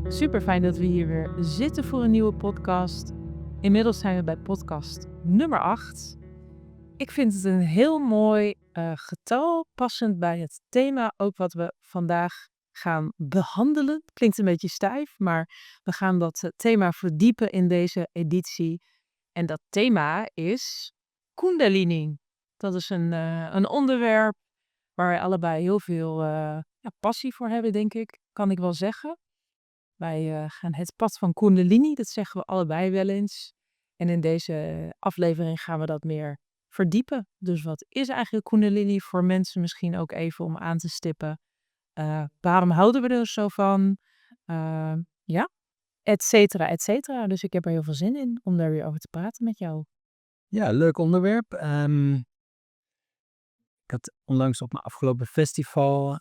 Super fijn dat we hier weer zitten voor een nieuwe podcast. Inmiddels zijn we bij podcast nummer 8. Ik vind het een heel mooi getal, passend bij het thema, ook wat we vandaag gaan behandelen. Klinkt een beetje stijf, maar we gaan dat thema verdiepen in deze editie. En dat thema is Kundalini. Dat is een onderwerp waar wij allebei heel veel passie voor hebben, denk ik, kan ik wel zeggen. Wij gaan het pad van Kundalini, dat zeggen we allebei wel eens. En in deze aflevering gaan we dat meer verdiepen. Dus wat is eigenlijk Kundalini voor mensen misschien ook even om aan te stippen? Waarom houden we er zo van? Ja, et cetera, et cetera. Dus ik heb er heel veel zin in om daar weer over te praten met jou. Ja, leuk onderwerp. Ik had onlangs op mijn afgelopen festival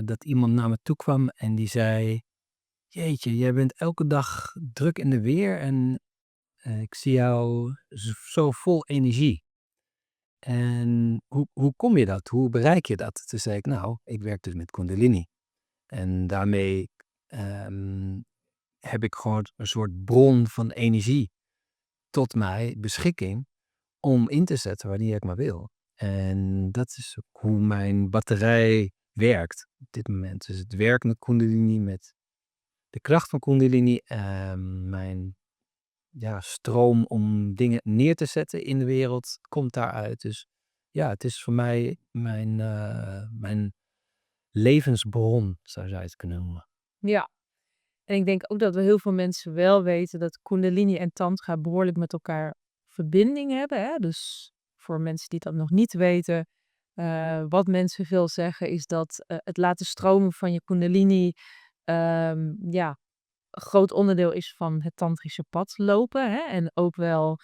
dat iemand naar me toe kwam en die zei: Jeetje, jij bent elke dag druk in de weer en ik zie jou zo vol energie. En hoe kom je dat? Hoe bereik je dat? Toen zei ik: Nou, ik werk dus met Kundalini. En daarmee ehm, heb ik gewoon een soort bron van energie tot mijn beschikking om in te zetten wanneer ik maar wil. En dat is ook hoe mijn batterij werkt op dit moment. Dus het werkt met Kundalini, met de kracht van Kundalini, mijn stroom om dingen neer te zetten in de wereld komt daaruit. Dus ja, het is voor mij mijn levensbron, zou je het kunnen noemen. Ja, en ik denk ook dat we heel veel mensen wel weten dat Kundalini en Tantra behoorlijk met elkaar verbinding hebben. Hè? Dus voor mensen die dat nog niet weten, wat mensen veel zeggen is dat het laten stromen van je Kundalini ja, een groot onderdeel is van het tantrische pad lopen. Hè? En ook wel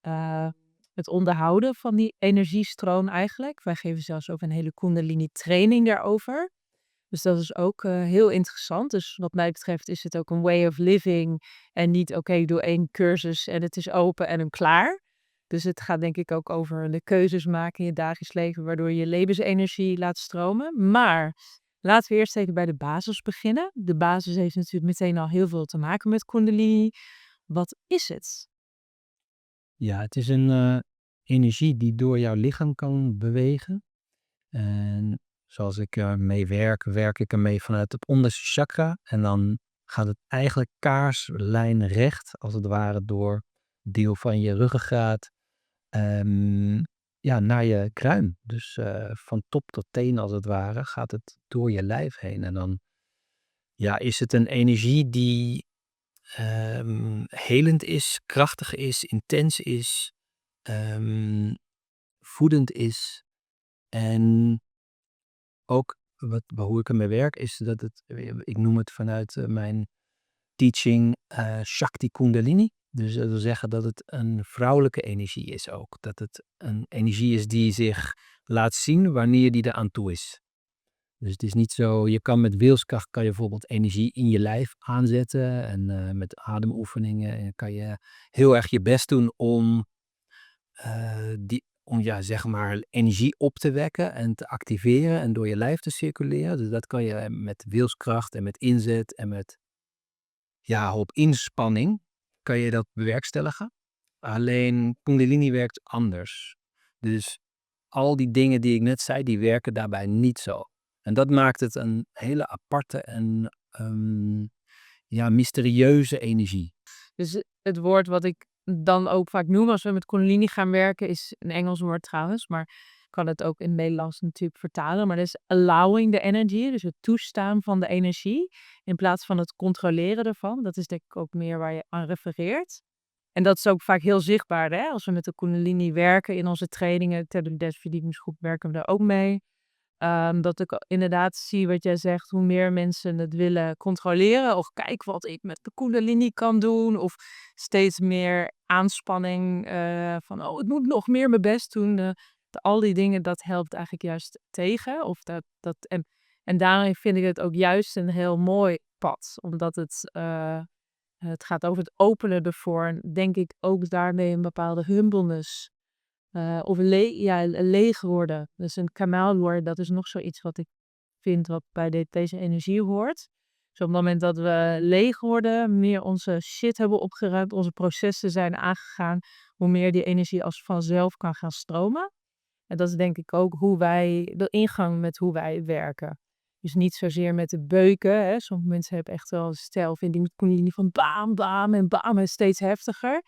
eh, het onderhouden van die energiestroom eigenlijk. Wij geven zelfs ook een hele Kundalini training daarover. Dus dat is ook heel interessant. Dus wat mij betreft is het ook een way of living. En niet, oké, ik doe 1 cursus en het is open en dan klaar. Dus het gaat denk ik ook over de keuzes maken in je dagelijks leven, waardoor je levensenergie laat stromen. Maar laten we eerst even bij de basis beginnen. De basis heeft natuurlijk meteen al heel veel te maken met Kundalini. Wat is het? Ja, het is een energie die door jouw lichaam kan bewegen. En zoals ik ermee werk, werk ik ermee vanuit het onderste chakra. En dan gaat het eigenlijk kaarslijnrecht, als het ware, door deel van je ruggengraat ehm, naar je kruin. Dus van top tot teen, als het ware, gaat het door je lijf heen. En dan is het een energie die helend is, krachtig is, intens is, ehm, voedend is. En ook hoe ik ermee werk is dat ik noem het vanuit mijn teaching Shakti Kundalini. Dus dat wil zeggen dat het een vrouwelijke energie is ook. Dat het een energie is die zich laat zien wanneer die er aan toe is. Dus het is niet zo, je kan met wilskracht kan je bijvoorbeeld energie in je lijf aanzetten. En met ademoefeningen kan je heel erg je best doen om zeg maar energie op te wekken en te activeren en door je lijf te circuleren. Dus dat kan je met wilskracht en met inzet en met op inspanning kan je dat bewerkstelligen. Alleen Kundalini werkt anders. Dus al die dingen die ik net zei, die werken daarbij niet zo. En dat maakt het een hele aparte en mysterieuze energie. Dus het woord wat ik dan ook vaak noem als we met Kundalini gaan werken, is een Engels woord trouwens, maar ik kan het ook in het Nederlands natuurlijk vertalen. Maar dat is allowing the energy, dus het toestaan van de energie, in plaats van het controleren ervan. Dat is denk ik ook meer waar je aan refereert. En dat is ook vaak heel zichtbaar, hè? Als we met de Kundalini werken in onze trainingen, tijdens de verdiepingsgroep werken we daar ook mee. Dat ik inderdaad zie wat jij zegt, hoe meer mensen het willen controleren. Of kijk wat ik met de Kundalini kan doen. Of steeds meer aanspanning van, oh, ik moet nog meer mijn best doen. Al die dingen, dat helpt eigenlijk juist tegen. En daarin vind ik het ook juist een heel mooi pad. Omdat het gaat over het openen ervoor. En denk ik ook daarmee een bepaalde humbleness of leeg worden. Dus een kanaal worden, dat is nog zoiets wat ik vind wat bij deze energie hoort. Dus op het moment dat we leeg worden, meer onze shit hebben opgeruimd, onze processen zijn aangegaan, hoe meer die energie als vanzelf kan gaan stromen. En dat is denk ik ook de ingang met hoe wij werken. Dus niet zozeer met de beuken. Hè. Sommige mensen hebben echt wel een stijl, vind ik, met Kundalini van bam, bam en steeds heftiger.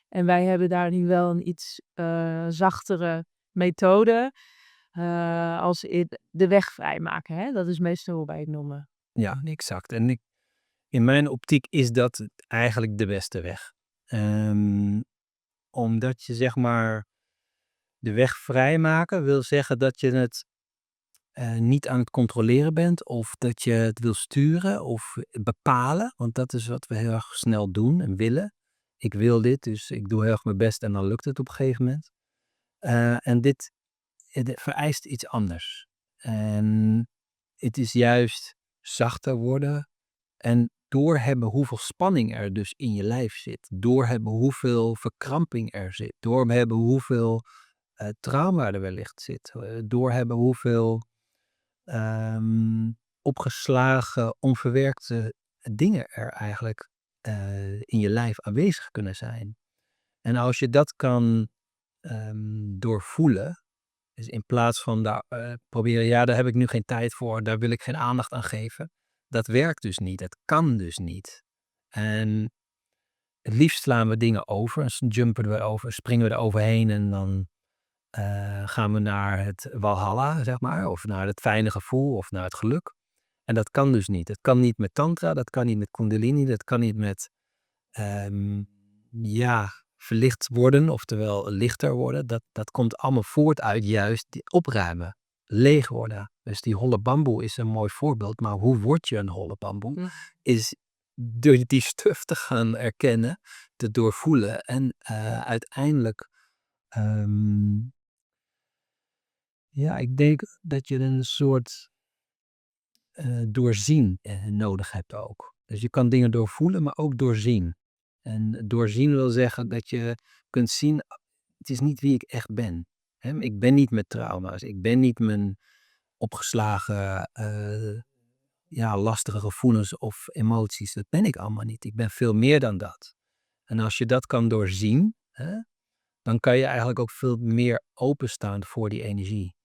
En wij hebben daar nu wel een iets zachtere methode. Als de weg vrijmaken. Hè? Dat is meestal hoe wij het noemen. Ja, exact. En in mijn optiek is dat eigenlijk de beste weg. Omdat je zeg maar de weg vrijmaken wil zeggen dat je het niet aan het controleren bent of dat je het wil sturen of bepalen. Want dat is wat we heel erg snel doen en willen. Ik wil dit, dus ik doe heel erg mijn best en dan lukt het op een gegeven moment. En dit vereist iets anders. En het is juist zachter worden en doorhebben hoeveel spanning er dus in je lijf zit. Doorhebben hoeveel verkramping er zit. Doorhebben hoeveel trauma er wellicht zit. Doorhebben hoeveel opgeslagen, onverwerkte dingen er eigenlijk in je lijf aanwezig kunnen zijn. En als je dat kan doorvoelen, dus in plaats van daar proberen, ja, daar heb ik nu geen tijd voor, daar wil ik geen aandacht aan geven. Dat werkt dus niet, het kan dus niet. En het liefst slaan we dingen over, jumpen we over, springen we er overheen en dan gaan we naar het Walhalla, zeg maar, of naar het fijne gevoel of naar het geluk. En dat kan dus niet. Het kan niet met tantra, dat kan niet met kundalini, dat kan niet met verlicht worden, oftewel lichter worden. Dat komt allemaal voort uit juist die opruimen, leeg worden. Dus die holle bamboe is een mooi voorbeeld, maar hoe word je een holle bamboe? Is door die stuf te gaan erkennen, te doorvoelen en uiteindelijk ik denk dat je een soort doorzien nodig hebt ook. Dus je kan dingen doorvoelen, maar ook doorzien. En doorzien wil zeggen dat je kunt zien, het is niet wie ik echt ben. Hè? Ik ben niet mijn trauma's, ik ben niet mijn opgeslagen, lastige gevoelens of emoties. Dat ben ik allemaal niet. Ik ben veel meer dan dat. En als je dat kan doorzien, dan kan je eigenlijk ook veel meer openstaan voor die energie.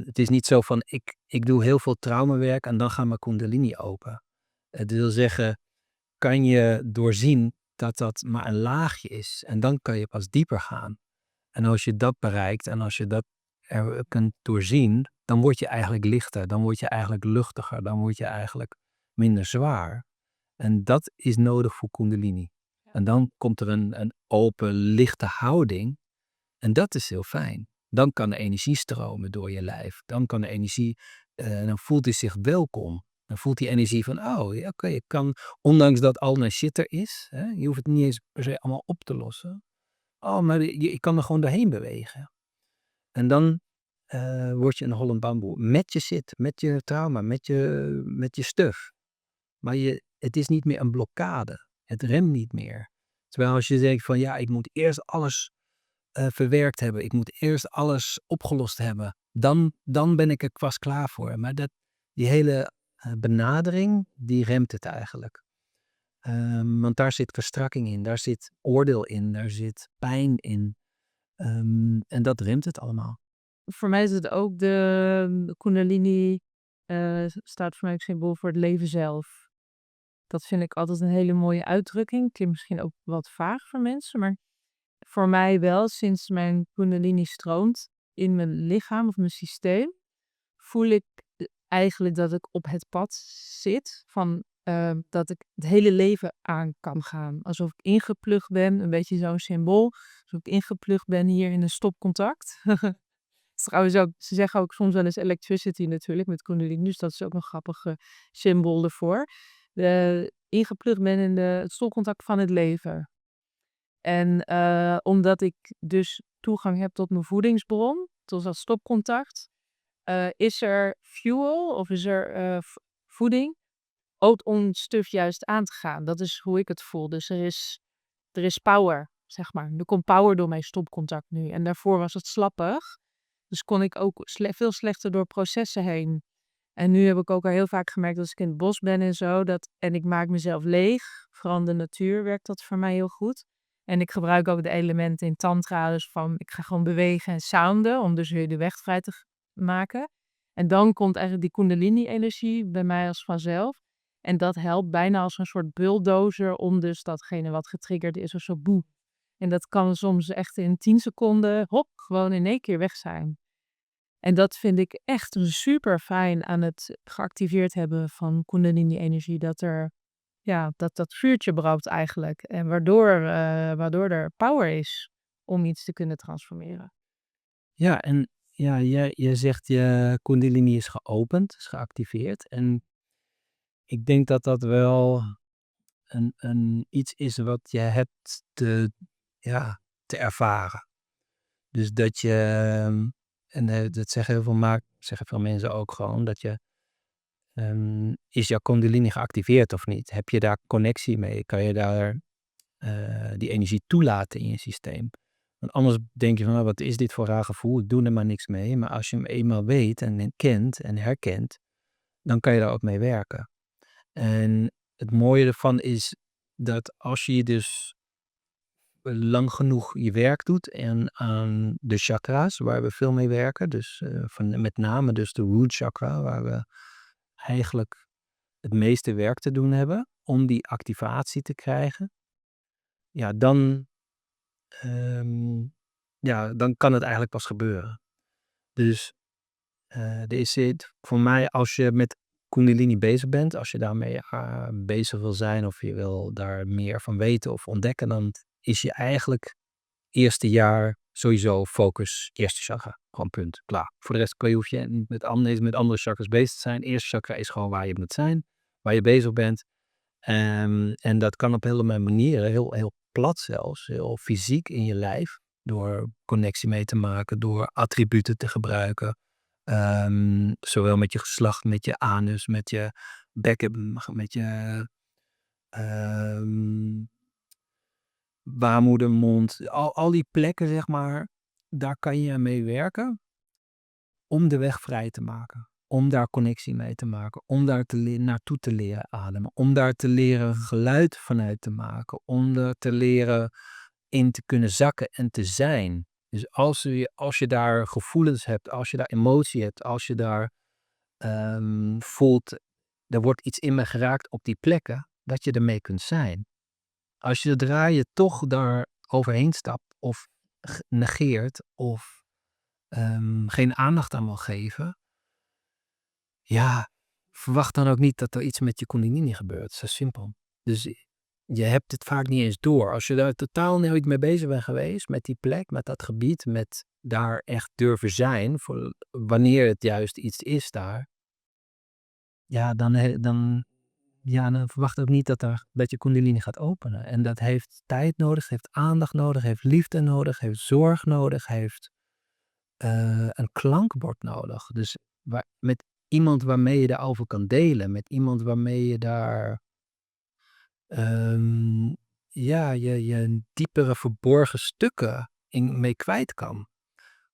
Het is niet zo van, ik doe heel veel traumawerk en dan gaat mijn kundalini open. Het wil zeggen, kan je doorzien dat dat maar een laagje is. En dan kan je pas dieper gaan. En als je dat bereikt en als je dat kunt doorzien, dan word je eigenlijk lichter. Dan word je eigenlijk luchtiger. Dan word je eigenlijk minder zwaar. En dat is nodig voor kundalini. En dan komt er een open, lichte houding. En dat is heel fijn. Dan kan de energie stromen door je lijf. Dan kan de energie, dan voelt hij zich welkom. Dan voelt die energie van, oké, ik kan, ondanks dat al mijn shit er is, je hoeft het niet eens per se allemaal op te lossen. Maar ik kan er gewoon doorheen bewegen. En dan word je een hollend bamboe. Met je shit, met je trauma, met je stuf. Maar het is niet meer een blokkade. Het remt niet meer. Terwijl als je denkt van, ik moet eerst alles verwerkt hebben. Ik moet eerst alles opgelost hebben. Dan ben ik er vast klaar voor. Maar die hele benadering, die remt het eigenlijk. Want daar zit verstrakking in. Daar zit oordeel in. Daar zit pijn in. En dat remt het allemaal. Voor mij is het ook de Kundalini staat voor mij ook symbool voor het leven zelf. Dat vind ik altijd een hele mooie uitdrukking. Klinkt misschien ook wat vaag voor mensen, maar voor mij wel, sinds mijn Kundalini stroomt in mijn lichaam of mijn systeem, voel ik eigenlijk dat ik op het pad zit van dat ik het hele leven aan kan gaan. Alsof ik ingeplucht ben, een beetje zo'n symbool. Alsof ik ingeplucht ben hier in een stopcontact. Trouwens ook, ze zeggen ook soms wel eens electricity natuurlijk met Kundalini, dus dat is ook een grappige symbool ervoor. Ingeplucht ben in het stopcontact van het leven. En omdat ik dus toegang heb tot mijn voedingsbron, tot dat stopcontact, is er fuel of is er voeding ook om stuf juist aan te gaan. Dat is hoe ik het voel. Dus er is power, zeg maar. Er komt power door mijn stopcontact nu. En daarvoor was het slappig. Dus kon ik ook veel slechter door processen heen. En nu heb ik ook al heel vaak gemerkt als ik in het bos ben en zo, en ik maak mezelf leeg, vooral in de natuur werkt dat voor mij heel goed. En ik gebruik ook de elementen in tantra, dus van ik ga gewoon bewegen en sounden om dus weer de weg vrij te maken. En dan komt eigenlijk die kundalini-energie bij mij als vanzelf. En dat helpt bijna als een soort bulldozer om dus datgene wat getriggerd is of zo boe. En dat kan soms echt in 10 seconden, hop, gewoon in één keer weg zijn. En dat vind ik echt super fijn aan het geactiveerd hebben van kundalini-energie. Dat vuurtje brandt eigenlijk. En waardoor er power is om iets te kunnen transformeren. Ja, en ja, je zegt je kundalini is geopend, is geactiveerd. En ik denk dat dat wel iets is wat je hebt te ervaren. Dus dat je, dat zeggen veel mensen ook gewoon, dat je, is jouw kundalini geactiveerd of niet? Heb je daar connectie mee? Kan je daar die energie toelaten in je systeem? Want anders denk je van, wat is dit voor raar gevoel? Ik doe er maar niks mee. Maar als je hem eenmaal weet en kent en herkent, dan kan je daar ook mee werken. En het mooie ervan is dat als je dus lang genoeg je werk doet en aan de chakra's waar we veel mee werken, dus met name dus de root chakra, waar we eigenlijk het meeste werk te doen hebben om die activatie te krijgen, ja, dan kan het eigenlijk pas gebeuren. Dus voor mij, als je met Kundalini bezig bent, als je daarmee bezig wil zijn of je wil daar meer van weten of ontdekken, dan is je eigenlijk eerste jaar sowieso focus eerste chakra. Gewoon punt, klaar. Voor de rest hoef je niet met andere chakras bezig te zijn. Eerste chakra is gewoon waar je moet zijn, waar je bezig bent. En dat kan op hele manieren, heel, heel plat zelfs, heel fysiek in je lijf. Door connectie mee te maken, door attributen te gebruiken. Zowel met je geslacht, met je anus, met je bekken, met je baarmoeder, mond. Al die plekken, zeg maar, daar kan je mee werken om de weg vrij te maken. Om daar connectie mee te maken. Om daar naartoe te leren ademen. Om daar te leren geluid vanuit te maken. Om er te leren in te kunnen zakken en te zijn. Dus als je daar gevoelens hebt, als je daar emotie hebt, als je daar voelt, er wordt iets in me geraakt op die plekken, dat je ermee kunt zijn. Zodra je toch daar overheen stapt of negeert of geen aandacht aan wil geven, ja, verwacht dan ook niet dat er iets met je kundalini gebeurt. Zo simpel. Dus je hebt het vaak niet eens door. Als je daar totaal nooit mee bezig bent geweest, met die plek, met dat gebied, met daar echt durven zijn, voor wanneer het juist iets is daar, ja, dan verwacht ook niet dat je kundalini gaat openen. En dat heeft tijd nodig, heeft aandacht nodig, heeft liefde nodig, heeft zorg nodig, heeft een klankbord nodig. Dus met iemand waarmee je daarover kan delen, met iemand waarmee je daar je diepere verborgen stukken mee kwijt kan.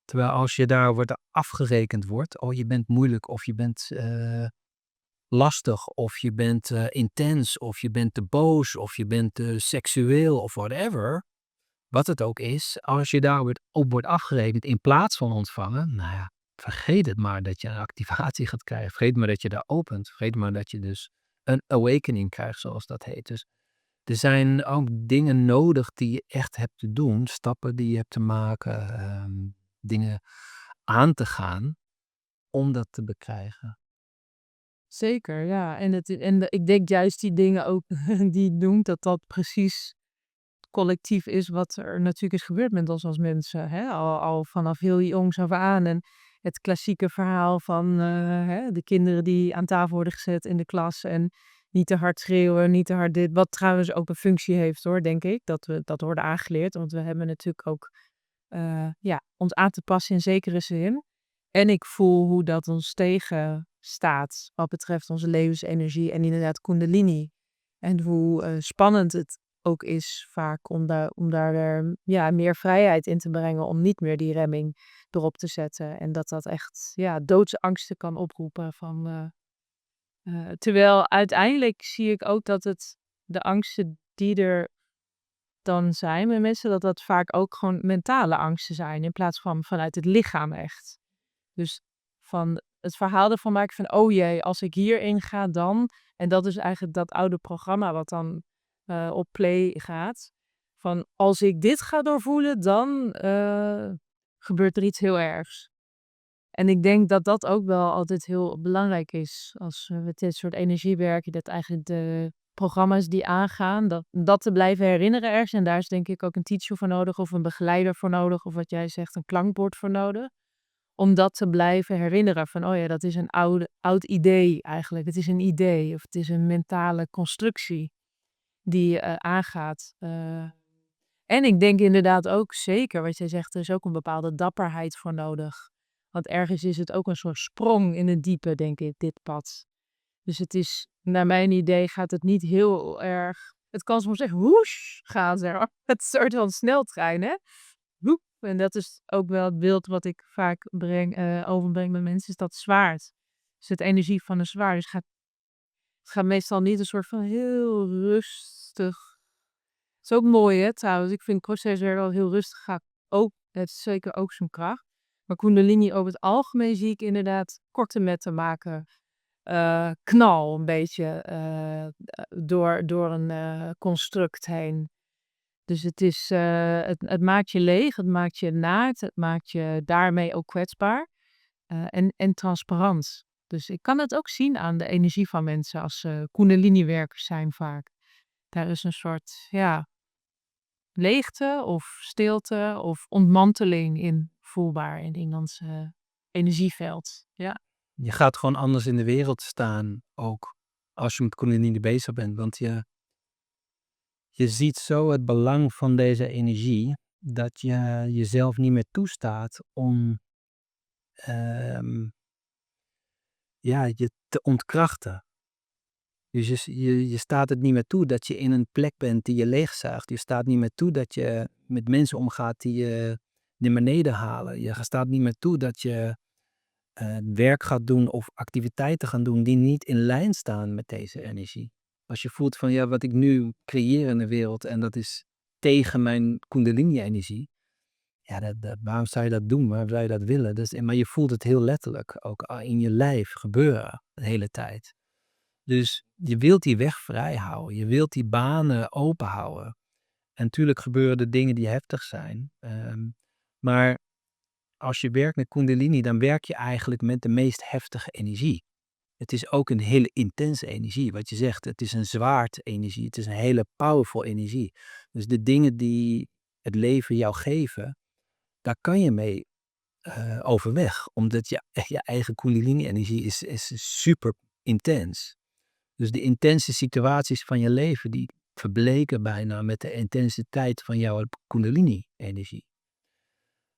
Terwijl als je daar afgerekend wordt, oh je bent moeilijk of je bent lastig of je bent intens of je bent te boos of je bent te seksueel of whatever, wat het ook is, als je daar op wordt afgerekend in plaats van ontvangen, nou ja, vergeet het maar dat je een activatie gaat krijgen. Vergeet maar dat je daar opent. Vergeet maar dat je dus een awakening krijgt, zoals dat heet. Dus er zijn ook dingen nodig die je echt hebt te doen, stappen die je hebt te maken, dingen aan te gaan om dat te bekrijgen. Zeker, ja. Ik denk juist die dingen ook die je noemt, dat precies collectief is wat er natuurlijk is gebeurd met ons als mensen. Hè? Al vanaf heel jongs af aan. En het klassieke verhaal van de kinderen die aan tafel worden gezet in de klas en niet te hard schreeuwen, niet te hard dit. Wat trouwens ook een functie heeft hoor, denk ik. Dat we dat worden aangeleerd. Want we hebben natuurlijk ook ons aan te passen in zekere zin. En ik voel hoe dat ons tegenstaat wat betreft onze levensenergie en inderdaad kundalini. En hoe spannend het ook is vaak om daar weer meer vrijheid in te brengen, om niet meer die remming erop te zetten. En dat echt doodsangsten kan oproepen terwijl uiteindelijk zie ik ook dat de angsten die er dan zijn bij mensen, dat vaak ook gewoon mentale angsten zijn in plaats van vanuit het lichaam echt. Dus van het verhaal ervan maken van, oh jee, als ik hierin ga dan. En dat is eigenlijk dat oude programma wat dan op play gaat. Van als ik dit ga doorvoelen, dan gebeurt er iets heel ergs. En ik denk dat dat ook wel altijd heel belangrijk is als we met dit soort energie werken. Dat eigenlijk de programma's die aangaan, dat te blijven herinneren ergens. En daar is denk ik ook een teacher voor nodig of een begeleider voor nodig. Of wat jij zegt, een klankbord voor nodig. Om dat te blijven herinneren van, oh ja, dat is een oud idee eigenlijk. Het is een idee of het is een mentale constructie die je aangaat. En ik denk inderdaad ook zeker wat jij zegt, er is ook een bepaalde dapperheid voor nodig. Want ergens is het ook een soort sprong in het diepe, denk ik, dit pad. Dus het is, naar mijn idee, gaat het niet heel erg. Het kan soms echt woesh gaan, zeg maar. Het is een soort van sneltrein, hè? Woep. En dat is ook wel het beeld wat ik vaak overbreng met mensen, is dat zwaard. Dus het energie van een zwaard. Dus het gaat meestal niet een soort van heel rustig. Het is ook mooi, hè, trouwens. Ik vind crochetwerk wel heel rustig gaat. Ook, het is zeker ook zijn kracht. Maar Kundalini over het algemeen zie ik inderdaad korte metten maken. Knal een beetje door een construct heen. Dus het maakt je leeg, het maakt je naakt, het maakt je daarmee ook kwetsbaar en transparant. Dus ik kan het ook zien aan de energie van mensen als ze Kundalini-werkers zijn vaak. Daar is een soort, leegte of stilte of ontmanteling in voelbaar in iemands energieveld. Ja. Je gaat gewoon anders in de wereld staan, ook als je met Kundalini bezig bent. Want je ziet zo het belang van deze energie, dat je jezelf niet meer toestaat om je te ontkrachten. Dus je staat het niet meer toe dat je in een plek bent die je leegzuigt. Je staat niet meer toe dat je met mensen omgaat die je naar beneden halen. Je staat niet meer toe dat je werk gaat doen of activiteiten gaan doen die niet in lijn staan met deze energie. Als je voelt van ja, wat ik nu creëer in de wereld en dat is tegen mijn Kundalini-energie. Ja, waarom zou je dat doen? Waarom zou je dat willen? Maar je voelt het heel letterlijk ook in je lijf gebeuren de hele tijd. Dus je wilt die weg vrij houden. Je wilt die banen open houden. En natuurlijk gebeuren er dingen die heftig zijn. Maar als je werkt met Kundalini, dan werk je eigenlijk met de meest heftige energie. Het is ook een hele intense energie. Wat je zegt, het is een zwaard-energie. Het is een hele powerful energie. Dus de dingen die het leven jou geven, daar kan je mee overweg. Omdat je eigen Kundalini-energie is super intens. Dus de intense situaties van je leven, die verbleken bijna met de intensiteit van jouw Kundalini-energie.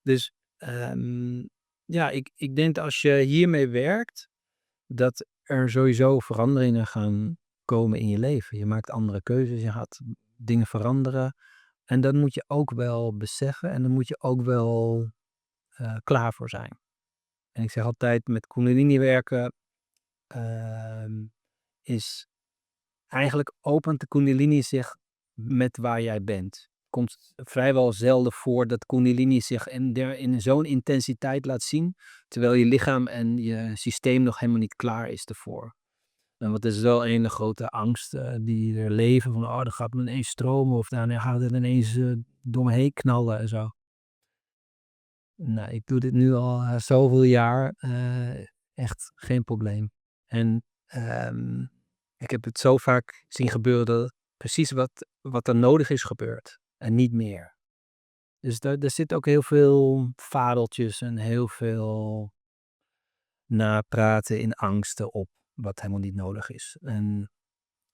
Dus ik denk dat als je hiermee werkt, dat er sowieso veranderingen gaan komen in je leven. Je maakt andere keuzes, je gaat dingen veranderen. En dat moet je ook wel beseffen en daar moet je ook wel klaar voor zijn. En ik zeg altijd, met Kundalini werken is eigenlijk opent de Kundalini zich met waar jij bent. Het komt vrijwel zelden voor dat Kundalini zich in zo'n intensiteit laat zien, terwijl je lichaam en je systeem nog helemaal niet klaar is ervoor. En wat is wel een grote angst die er leven, van dan gaat het ineens stromen of dan gaat het ineens door me heen knallen en zo. Nou, ik doe dit nu al zoveel jaar, echt geen probleem. En ik heb het zo vaak zien gebeuren dat precies wat er nodig is gebeurd en niet meer. Dus er zit ook heel veel fadeltjes en heel veel napraten in angsten op wat helemaal niet nodig is. En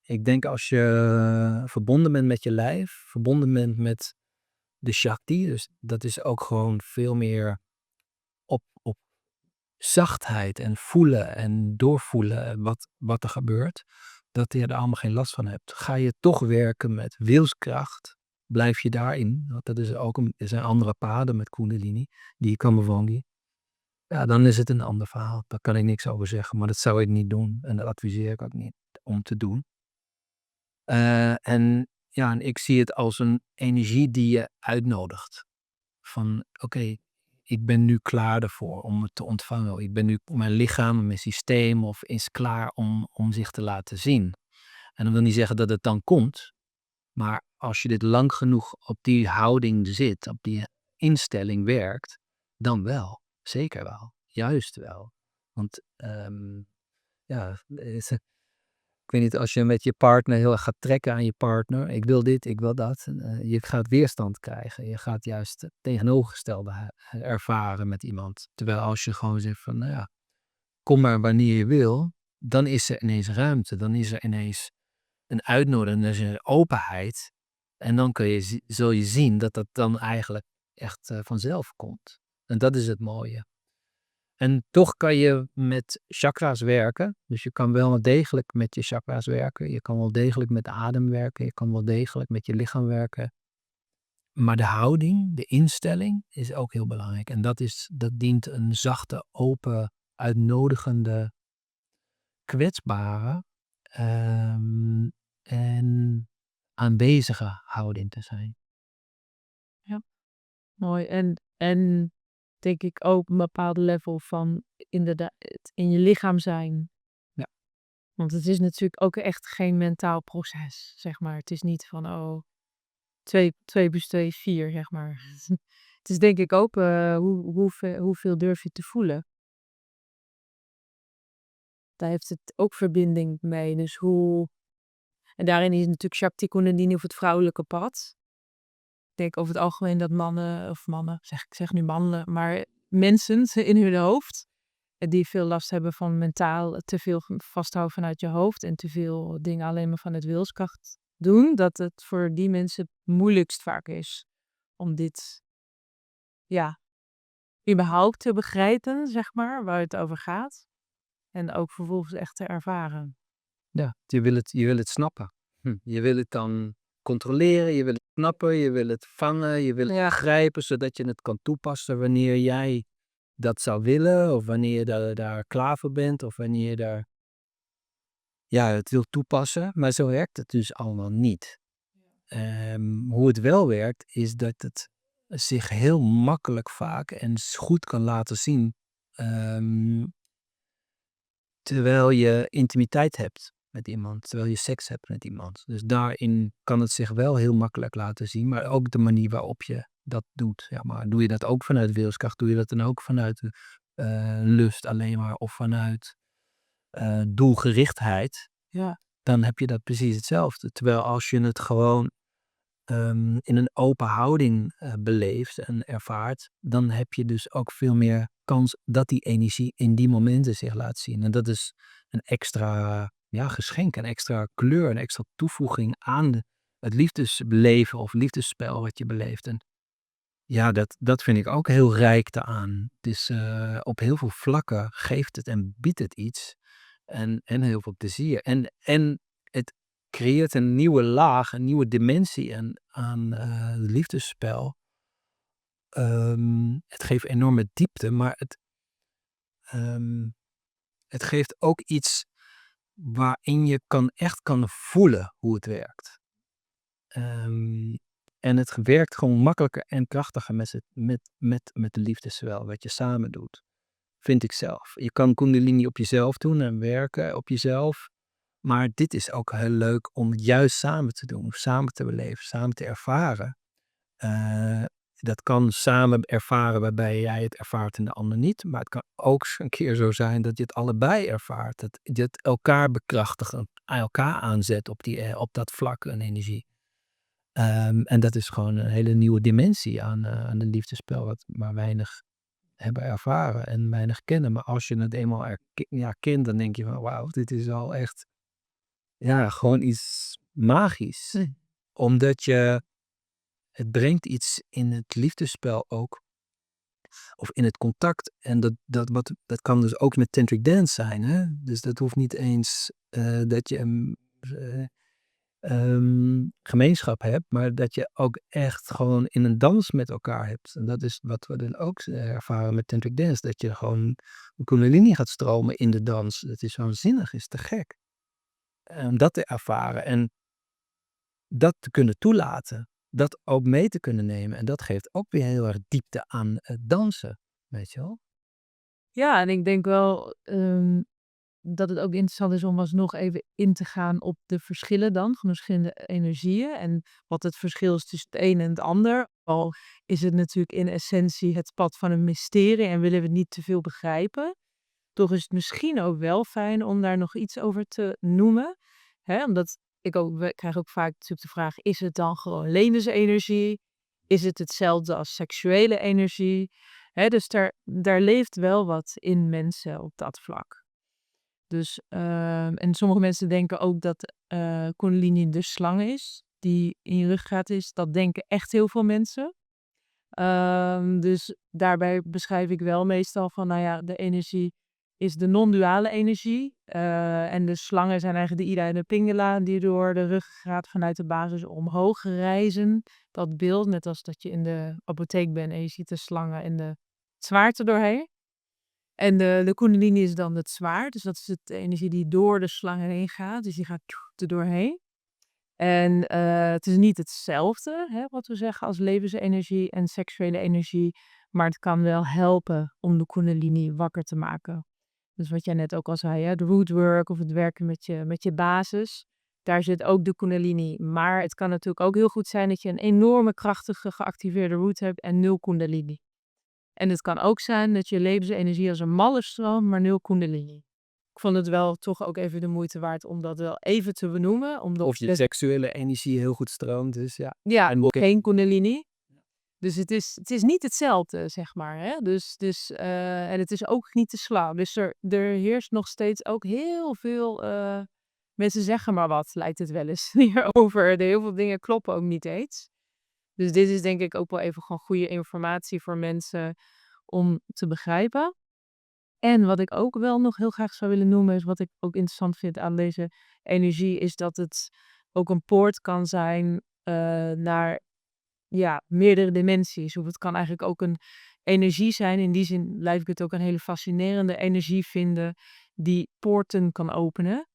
ik denk als je verbonden bent met je lijf, verbonden bent met de Shakti, dus dat is ook gewoon veel meer op zachtheid en voelen en doorvoelen wat er gebeurt. dat je er allemaal geen last van hebt. Ga je toch werken met wilskracht, blijf je daarin, want dat is ook er zijn andere paden met Kundalini, die Kamervangi. Ja, dan is het een ander verhaal. Daar kan ik niks over zeggen, maar dat zou ik niet doen en dat adviseer ik ook niet om te doen. En ik zie het als een energie die je uitnodigt. Van oké, ik ben nu klaar ervoor om het te ontvangen. Ik ben nu, mijn lichaam, mijn systeem is klaar om zich te laten zien. En dat wil niet zeggen dat het dan komt. Maar als je dit lang genoeg op die houding zit, op die instelling werkt, dan wel. Zeker wel. Juist wel. Want ik weet niet, als je met je partner heel erg gaat trekken aan je partner. Ik wil dit, ik wil dat. Je gaat weerstand krijgen. Je gaat juist het tegenovergestelde ervaren met iemand. Terwijl als je gewoon zegt van, nou ja, kom maar wanneer je wil. Dan is er ineens ruimte. Dan is er ineens een uitnodiging. Dan is er een openheid. En dan zul je zien dat dat dan eigenlijk echt vanzelf komt. En dat is het mooie. En toch kan je met chakra's werken. Dus je kan wel degelijk met je chakra's werken. Je kan wel degelijk met de adem werken. Je kan wel degelijk met je lichaam werken. Maar de houding, de instelling is ook heel belangrijk. En dat dient een zachte, open, uitnodigende, kwetsbare en aanwezige houding te zijn. Ja, mooi. En denk ik ook een bepaald level van inderdaad het in je lichaam zijn. Ja. Want het is natuurlijk ook echt geen mentaal proces, zeg maar. Het is niet van 2 plus 2 is 4, zeg maar. Het is denk ik ook hoeveel durf je te voelen. Daar heeft het ook verbinding mee. Dus en daarin is natuurlijk Shakti Kundalini of het vrouwelijke pad. Ik denk over het algemeen dat mannen, ik zeg nu mannen, maar mensen in hun hoofd, die veel last hebben van mentaal te veel vasthouden vanuit je hoofd en te veel dingen alleen maar vanuit wilskracht doen, dat het voor die mensen het moeilijkst vaak is om dit, überhaupt te begrijpen, zeg maar, waar het over gaat. En ook vervolgens echt te ervaren. Ja, je wil het snappen. Je wil het dan controleren, je wil het snappen, je wil het vangen, je wil het begrijpen, zodat je het kan toepassen wanneer jij dat zou willen, of wanneer je daar klaar voor bent, of wanneer je daar het wil toepassen. Maar zo werkt het dus allemaal niet. Hoe het wel werkt, is dat het zich heel makkelijk vaak en goed kan laten zien terwijl je intimiteit hebt met iemand, terwijl je seks hebt met iemand. Dus daarin kan het zich wel heel makkelijk laten zien, maar ook de manier waarop je dat doet. Ja, maar doe je dat ook vanuit wilskracht? Doe je dat dan ook vanuit lust alleen maar of vanuit doelgerichtheid? Ja. Dan heb je dat precies hetzelfde. Terwijl als je het gewoon in een open houding beleeft en ervaart, dan heb je dus ook veel meer kans dat die energie in die momenten zich laat zien. En dat is een extra geschenk, een extra kleur, een extra toevoeging aan het liefdesbeleven of liefdesspel wat je beleeft. En ja, dat vind ik ook heel rijk daaraan. Het is op heel veel vlakken geeft het en biedt het iets. En heel veel plezier. En het creëert een nieuwe laag, een nieuwe dimensie aan liefdesspel. Het geeft enorme diepte, maar het geeft ook iets waarin je echt kan voelen hoe het werkt. En het werkt gewoon makkelijker en krachtiger met de liefdesspel wat je samen doet. Vind ik zelf. Je kan Kundalini op jezelf doen en werken op jezelf. Maar dit is ook heel leuk om het juist samen te doen. Samen te beleven, samen te ervaren. Dat kan samen ervaren waarbij jij het ervaart en de ander niet. Maar het kan ook een keer zo zijn dat je het allebei ervaart. Dat je het elkaar bekrachtigt, elkaar aanzet op dat vlak en energie. En dat is gewoon een hele nieuwe dimensie aan het liefdesspel wat maar weinig hebben ervaren en weinig kennen. Maar als je het eenmaal kent, dan denk je van wauw, dit is al echt gewoon iets magisch. Omdat het brengt iets in het liefdesspel ook. Of in het contact. En dat kan dus ook met tantric dance zijn. Hè? Dus dat hoeft niet eens dat je gemeenschap hebt, maar dat je ook echt gewoon in een dans met elkaar hebt. En dat is wat we dan ook ervaren met Tantric Dance, dat je gewoon een kundalini gaat stromen in de dans. Dat is waanzinnig, is te gek. Om dat te ervaren en dat te kunnen toelaten, dat ook mee te kunnen nemen. En dat geeft ook weer heel erg diepte aan het dansen, weet je wel? Ja, en ik denk wel dat het ook interessant is om alsnog even in te gaan op de verschillen dan, van de verschillende energieën. En wat het verschil is tussen het een en het ander. Al is het natuurlijk in essentie het pad van een mysterie en willen we niet te veel begrijpen. Toch is het misschien ook wel fijn om daar nog iets over te noemen. Hè? Omdat we krijgen ook vaak natuurlijk de vraag, is het dan gewoon levensenergie? Is het hetzelfde als seksuele energie? Hè, dus daar leeft wel wat in mensen op dat vlak. Dus, en sommige mensen denken ook dat Kundalini de slang is, die in je ruggengraat is. Dat denken echt heel veel mensen. Dus daarbij beschrijf ik wel meestal van, nou ja, de energie is de non-duale energie. En de slangen zijn eigenlijk de Ida en de Pingala, die door de ruggengraat vanuit de basis omhoog reizen. Dat beeld, net als dat je in de apotheek bent en je ziet de slangen en de zwaarte doorheen. En de Kundalini is dan het zwaard, dus dat is de energie die door de slang heen gaat. Dus die gaat er doorheen. En het is niet hetzelfde, hè, wat we zeggen als levensenergie en seksuele energie, maar het kan wel helpen om de Kundalini wakker te maken. Dus wat jij net ook al zei, hè, de rootwork of het werken met je basis, daar zit ook de Kundalini. Maar het kan natuurlijk ook heel goed zijn dat je een enorme krachtige geactiveerde root hebt en 0 Kundalini. En het kan ook zijn dat je levensenergie als een malle stroomt, maar 0 Kundalini. Ik vond het wel toch ook even de moeite waard om dat wel even te benoemen. Of je seksuele energie heel goed stroomt, dus ja. Ja, En geen Kundalini. Dus het is niet hetzelfde, zeg maar. Hè? En het is ook niet te slaan. Dus er heerst nog steeds ook heel veel. Mensen zeggen maar wat, lijkt het wel eens hierover. Heel veel dingen kloppen ook niet eens. Dus dit is denk ik ook wel even gewoon goede informatie voor mensen om te begrijpen. En wat ik ook wel nog heel graag zou willen noemen, is wat ik ook interessant vind aan deze energie, is dat het ook een poort kan zijn naar meerdere dimensies. Of het kan eigenlijk ook een energie zijn. In die zin blijf ik het ook een hele fascinerende energie vinden die poorten kan openen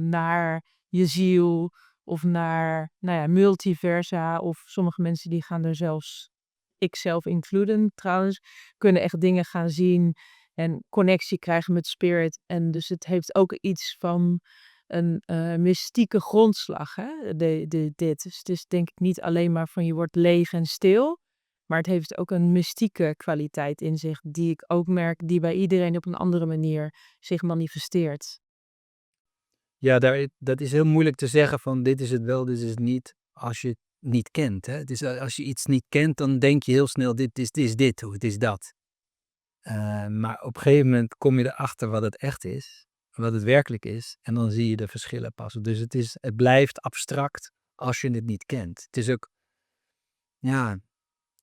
naar je ziel of naar multiversa. Of sommige mensen die gaan er zelfs, ikzelf includen trouwens, kunnen echt dingen gaan zien en connectie krijgen met spirit. En dus het heeft ook iets van een mystieke grondslag, hè? Dit. Dus het is denk ik niet alleen maar van je wordt leeg en stil, maar het heeft ook een mystieke kwaliteit in zich, die ik ook merk, die bij iedereen op een andere manier zich manifesteert. ja, dat is heel moeilijk te zeggen van dit is het wel, dit is het niet, als je het niet kent. Hè? Het is, als je iets niet kent, dan denk je heel snel, dit is dit, het is dat. Maar op een gegeven moment kom je erachter wat het echt is, wat het werkelijk is, en dan zie je de verschillen pas. Dus het blijft abstract als je het niet kent. Het is ook ja,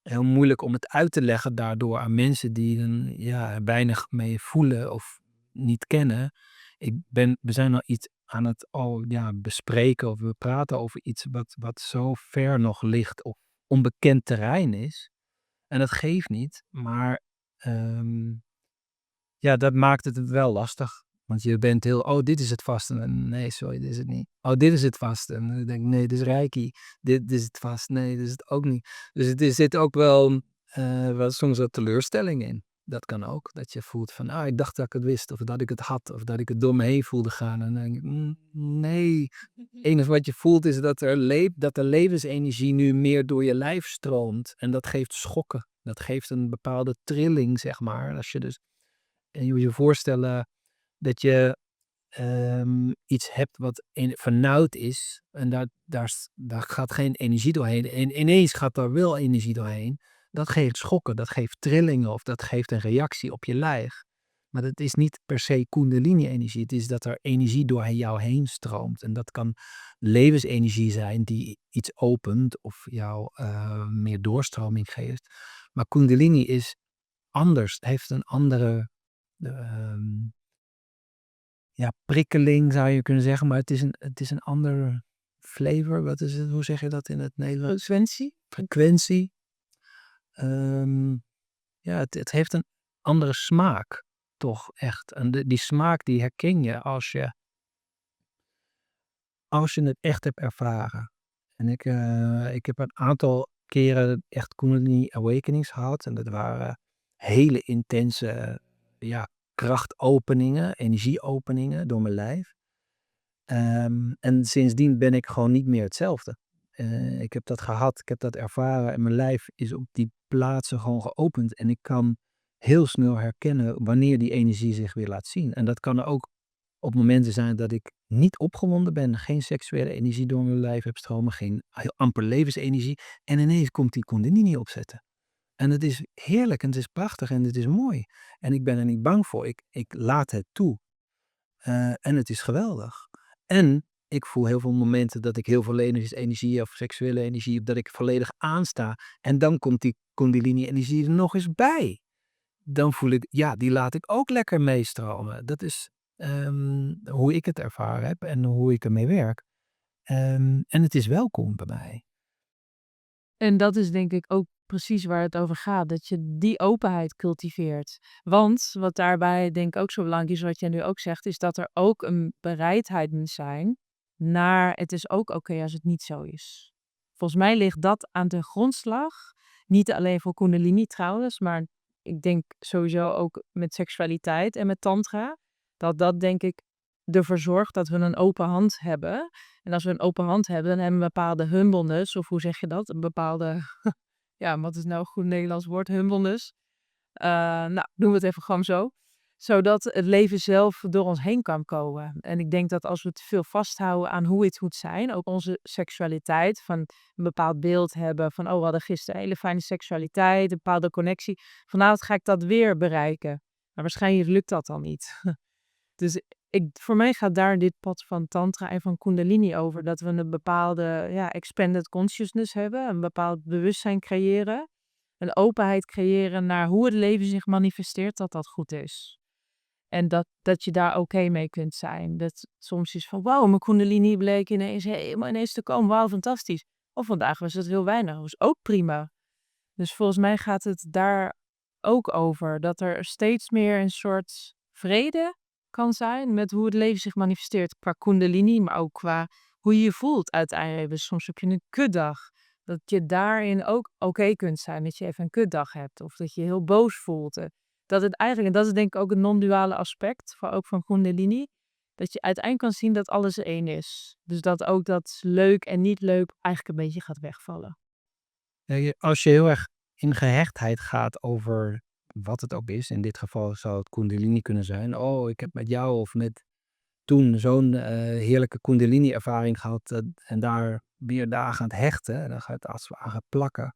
heel moeilijk om het uit te leggen daardoor aan mensen die er weinig mee voelen of niet kennen. We zijn al iets aan het bespreken of we praten over iets wat zo ver nog ligt of onbekend terrein is. En dat geeft niet, maar ehm, dat maakt het wel lastig. Want je bent dit is het vasten. En nee, sorry, dit is het niet. Oh, dit is het vasten. En dan denk ik, nee, dit is reiki. Dit is het vast. Nee, dit is het ook niet. Dus er zit ook wel soms wat teleurstelling in. Dat kan ook. Dat je voelt van, ik dacht dat ik het wist. Of dat ik het had. Of dat ik het door me heen voelde gaan. En dan denk ik, nee. Het enige wat je voelt is dat de levensenergie nu meer door je lijf stroomt. En dat geeft schokken. Dat geeft een bepaalde trilling, zeg maar. Als je dus, en je moet je voorstellen dat je iets hebt wat vernauwd is. En daar gaat geen energie doorheen. En ineens gaat daar wel energie doorheen. Dat geeft schokken, dat geeft trillingen of dat geeft een reactie op je lijf. Maar dat is niet per se kundalini-energie. Het is dat er energie door jou heen stroomt. En dat kan levensenergie zijn die iets opent of jou meer doorstroming geeft. Maar kundalini is anders. Het heeft een andere prikkeling zou je kunnen zeggen, maar het is een ander flavor. Wat is het? Hoe zeg je dat in het Nederlands? Frequentie? Frequentie. Het heeft een andere smaak, toch echt. En die smaak die herken je als je het echt hebt ervaren. En ik heb een aantal keren echt Kundalini Awakenings gehad. En dat waren hele intense krachtopeningen, energieopeningen door mijn lijf. En sindsdien ben ik gewoon niet meer hetzelfde. Ik heb dat gehad, ik heb dat ervaren en mijn lijf is op die plaatsen gewoon geopend. En ik kan heel snel herkennen wanneer die energie zich weer laat zien. En dat kan er ook op momenten zijn dat ik niet opgewonden ben, geen seksuele energie door mijn lijf heb stromen, geen heel amper levensenergie. En ineens komt die Kundalini opzetten. En het is heerlijk en het is prachtig en het is mooi. En ik ben er niet bang voor. Ik laat het toe. En het is geweldig. En ik voel heel veel momenten dat ik heel veel levensenergie of seksuele energie heb, dat ik volledig aansta. En dan komt die Kundalini-energie er nog eens bij. Dan voel ik, die laat ik ook lekker meestromen. Dat is hoe ik het ervaren heb en hoe ik ermee werk. En het is welkom bij mij. En dat is denk ik ook precies waar het over gaat, dat je die openheid cultiveert. Want wat daarbij denk ik ook zo belangrijk is, wat jij nu ook zegt, is dat er ook een bereidheid moet zijn naar het is ook oké als het niet zo is. Volgens mij ligt dat aan de grondslag, niet alleen voor Kundalini trouwens, maar ik denk sowieso ook met seksualiteit en met tantra, dat denk ik ervoor zorgt dat we een open hand hebben. En als we een open hand hebben, dan hebben we een bepaalde humbleness, of hoe zeg je dat? Een bepaalde, wat is nou een goed Nederlands woord? Humbleness. Doen we het even gewoon zo. Zodat het leven zelf door ons heen kan komen. En ik denk dat als we te veel vasthouden aan hoe het moet zijn, ook onze seksualiteit, van een bepaald beeld hebben van, we hadden gisteren een hele fijne seksualiteit, een bepaalde connectie. Vanavond ga ik dat weer bereiken. Maar waarschijnlijk lukt dat dan niet. Dus voor mij gaat daar dit pad van tantra en van kundalini over. Dat we een bepaalde expanded consciousness hebben. Een bepaald bewustzijn creëren. Een openheid creëren naar hoe het leven zich manifesteert, dat goed is. En dat je daar oké mee kunt zijn. Dat soms is van, wauw, mijn kundalini bleek ineens te komen. Wauw, fantastisch. Of vandaag was het heel weinig. Dat is ook prima. Dus volgens mij gaat het daar ook over. Dat er steeds meer een soort vrede kan zijn met hoe het leven zich manifesteert. Qua kundalini, maar ook qua hoe je je voelt uiteindelijk. Dus soms heb je een kutdag. Dat je daarin ook oké kunt zijn. Dat je even een kutdag hebt. Of dat je heel boos voelt. Dat het eigenlijk, en dat is denk ik ook het non-duale aspect. Ook van kundalini. Dat je uiteindelijk kan zien dat alles één is. Dus dat ook dat leuk en niet leuk eigenlijk een beetje gaat wegvallen. Als je heel erg in gehechtheid gaat over wat het ook is, in dit geval zou het Kundalini kunnen zijn. Oh, ik heb met jou of met toen zo'n heerlijke Kundalini-ervaring gehad en daar weer dagen aan het hechten. En dan ga je het als het ware plakken.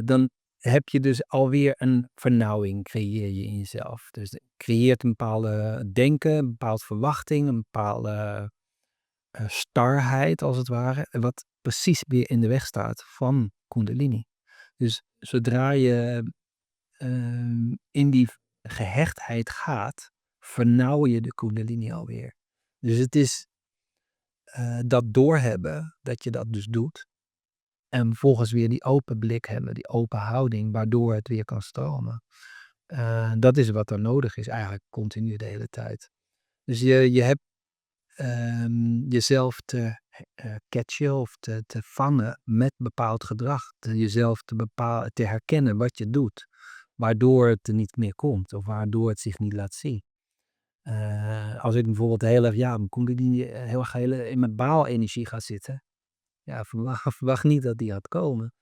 Dan heb je dus alweer een vernauwing, creëer je in jezelf. Dus het creëert een bepaalde denken, een bepaalde verwachting, een bepaalde starheid als het ware. Wat precies weer in de weg staat van Kundalini. Dus zodra je in die gehechtheid gaat, vernauw je de Kundalini alweer. Dus het is dat doorhebben dat je dat dus doet. En vervolgens weer die open blik hebben, die open houding, waardoor het weer kan stromen. Dat is wat er nodig is, eigenlijk continu de hele tijd. Dus je hebt jezelf te catchen of te vangen met bepaald gedrag. Jezelf te herkennen wat je doet. Waardoor het er niet meer komt of waardoor het zich niet laat zien. Als ik bijvoorbeeld heel erg, mijn Kundalini heel erg in mijn baalenergie gaat zitten. Ja, verwacht niet dat die gaat komen.